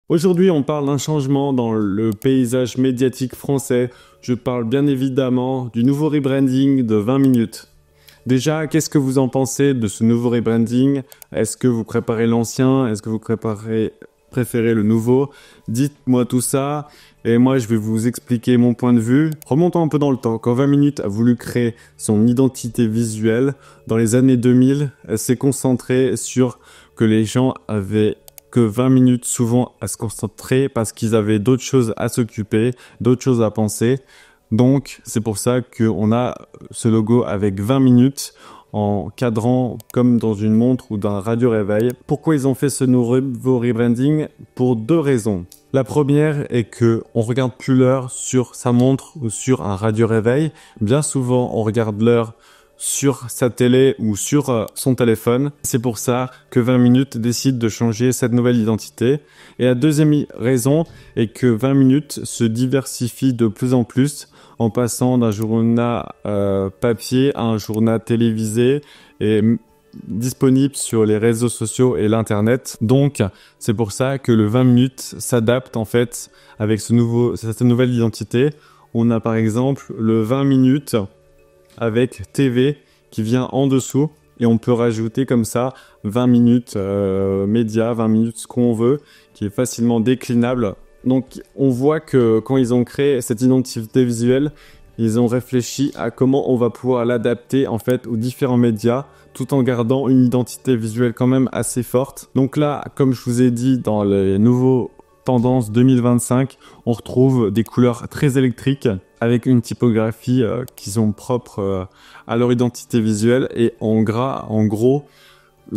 Aujourd'hui, on parle d'un changement dans le paysage médiatique français. Je parle bien évidemment du nouveau rebranding de 20 minutes. Déjà, qu'est-ce que vous en pensez de ce nouveau rebranding? Est-ce que vous préparez l'ancien? Est-ce que vous préférez le nouveau? Dites-moi tout ça et moi je vais vous expliquer mon point de vue. Remontons un peu dans le temps. Quand 20 minutes a voulu créer son identité visuelle, dans les années 2000, elle s'est concentrée sur que les gens avaient que 20 minutes souvent à se concentrer parce qu'ils avaient d'autres choses à s'occuper, d'autres choses à penser. Donc, c'est pour ça qu'on a ce logo avec 20 minutes en cadran comme dans une montre ou d'un radio-réveil. Pourquoi ils ont fait ce nouveau rebranding? Pour deux raisons. La première est que on regarde plus l'heure sur sa montre ou sur un radio-réveil. Bien souvent, on regarde l'heure sur sa télé ou sur son téléphone. C'est pour ça que 20 minutes décide de changer cette nouvelle identité. Et la deuxième raison est que 20 minutes se diversifie de plus en plus en passant d'un journal papier à un journal télévisé et disponible sur les réseaux sociaux et l'internet. Donc, c'est pour ça que le 20 minutes s'adapte en fait avec cette nouvelle identité. On a par exemple le 20 minutes avec TV qui vient en dessous et on peut rajouter comme ça 20 minutes médias, 20 minutes ce qu'on veut, qui est facilement déclinable. Donc on voit que quand ils ont créé cette identité visuelle, ils ont réfléchi à comment on va pouvoir l'adapter en fait aux différents médias tout en gardant une identité visuelle quand même assez forte. Donc là, comme je vous ai dit, dans les nouveaux tendances 2025, on retrouve des couleurs très électriques avec une typographie qui sont propres à leur identité visuelle et en gras, en gros,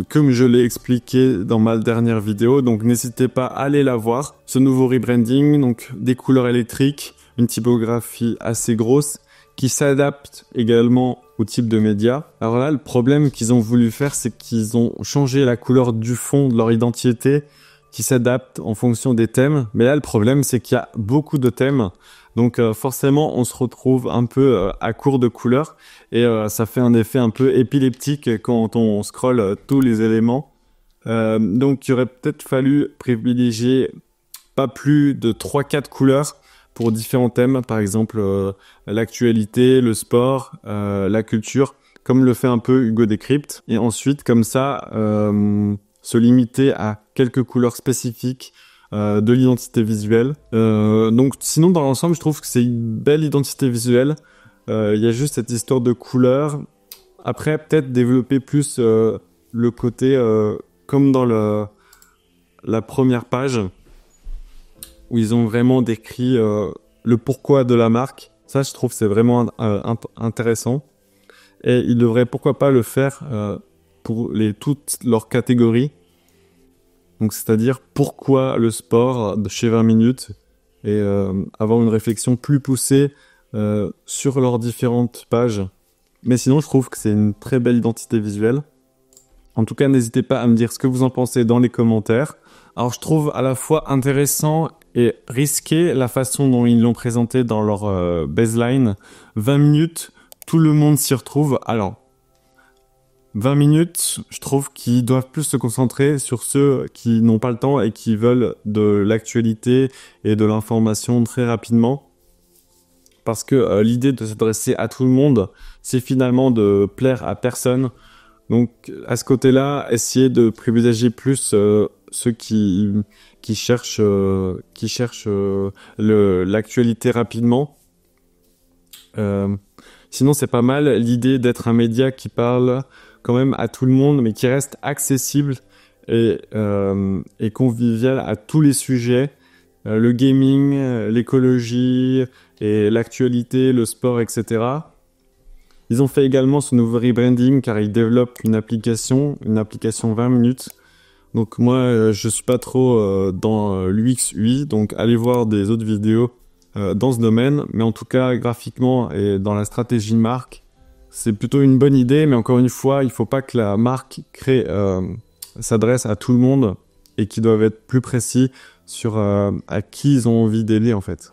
comme je l'ai expliqué dans ma dernière vidéo. Donc n'hésitez pas à aller la voir. Ce nouveau rebranding, donc des couleurs électriques, une typographie assez grosse qui s'adapte également au type de média. Alors là, le problème qu'ils ont voulu faire, c'est qu'ils ont changé la couleur du fond de leur identité qui s'adapte en fonction des thèmes. Mais là, le problème, c'est qu'il y a beaucoup de thèmes. Donc forcément, on se retrouve un peu à court de couleurs et ça fait un effet un peu épileptique quand on scrolle tous les éléments. Donc il aurait peut-être fallu privilégier pas plus de 3-4 couleurs pour différents thèmes, par exemple l'actualité, le sport, la culture, comme le fait un peu Hugo Décrypte. Et ensuite, comme ça, se limiter à quelques couleurs spécifiques de l'identité visuelle. Donc sinon dans l'ensemble je trouve que c'est une belle identité visuelle. Il y a juste cette histoire de couleurs. Après peut-être développer plus le côté comme dans la première page où ils ont vraiment décrit le pourquoi de la marque. Ça je trouve c'est vraiment intéressant et ils devraient pourquoi pas le faire pour toutes leurs catégories. Donc, c'est-à-dire pourquoi le sport de chez 20 minutes et avoir une réflexion plus poussée sur leurs différentes pages. Mais sinon, je trouve que c'est une très belle identité visuelle. En tout cas, n'hésitez pas à me dire ce que vous en pensez dans les commentaires. Alors, je trouve à la fois intéressant et risqué la façon dont ils l'ont présenté dans leur baseline. 20 minutes, tout le monde s'y retrouve. Alors, 20 minutes, je trouve qu'ils doivent plus se concentrer sur ceux qui n'ont pas le temps et qui veulent de l'actualité et de l'information très rapidement. Parce que l'idée de s'adresser à tout le monde, c'est finalement de plaire à personne. Donc à ce côté-là, essayer de privilégier plus ceux qui cherchent l'actualité rapidement. Sinon, c'est pas mal l'idée d'être un média qui parle quand même à tout le monde, mais qui reste accessible et convivial à tous les sujets. Le gaming, l'écologie et l'actualité, le sport, etc. Ils ont fait également ce nouveau rebranding car ils développent une application 20 minutes. Donc moi, je suis pas trop dans l'UX UI, donc allez voir des autres vidéos dans ce domaine. Mais en tout cas, graphiquement et dans la stratégie de marque, c'est plutôt une bonne idée, mais encore une fois, il faut pas que la marque s'adresse à tout le monde et qu'ils doivent être plus précis sur à qui ils ont envie d'aider en fait.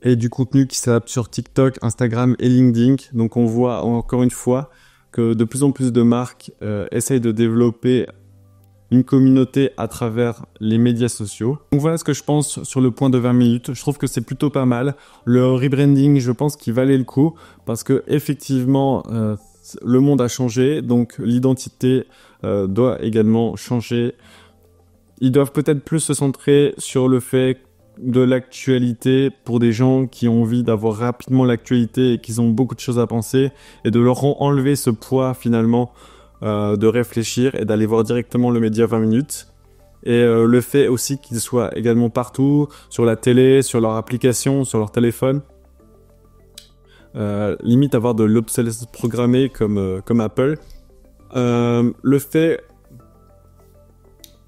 Et du contenu qui s'adapte sur TikTok, Instagram et LinkedIn. Donc on voit encore une fois que de plus en plus de marques essayent de développer une communauté à travers les médias sociaux. Donc voilà ce que je pense sur le point de 20 minutes. Je trouve que c'est plutôt pas mal. Le rebranding, je pense qu'il valait le coup parce que effectivement, le monde a changé, donc l'identité doit également changer. Ils doivent peut-être plus se centrer sur le fait de l'actualité pour des gens qui ont envie d'avoir rapidement l'actualité et qui ont beaucoup de choses à penser et de leur enlever ce poids finalement de réfléchir et d'aller voir directement le média 20 minutes. Et le fait aussi qu'il soit également partout, sur la télé, sur leur application, sur leur téléphone. Limite avoir de l'obsolescence programmée comme Apple.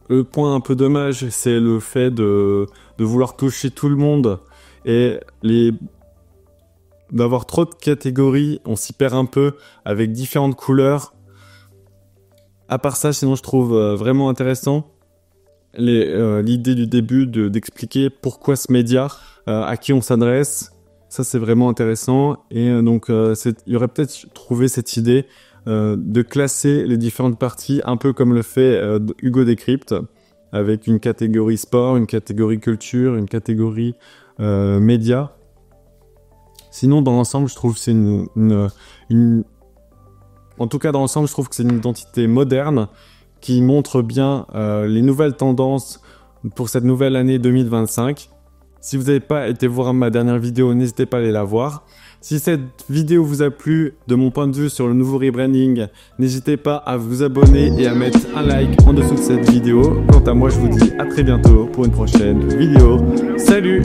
Le point un peu dommage, c'est le fait de vouloir toucher tout le monde et d'avoir trop de catégories, on s'y perd un peu avec différentes couleurs. À part ça, sinon je trouve vraiment intéressant l'idée du début d'expliquer pourquoi ce média, à qui on s'adresse. Ça c'est vraiment intéressant et donc il y aurait peut-être trouvé cette idée de classer les différentes parties un peu comme le fait Hugo Décrypte avec une catégorie sport, une catégorie culture, une catégorie média. Sinon dans l'ensemble je trouve que c'est en tout cas dans l'ensemble je trouve que c'est une identité moderne qui montre bien les nouvelles tendances pour cette nouvelle année 2025. Si vous n'avez pas été voir ma dernière vidéo, n'hésitez pas à aller la voir. Si cette vidéo vous a plu, de mon point de vue sur le nouveau rebranding, n'hésitez pas à vous abonner et à mettre un like en dessous de cette vidéo. Quant à moi, je vous dis à très bientôt pour une prochaine vidéo. Salut!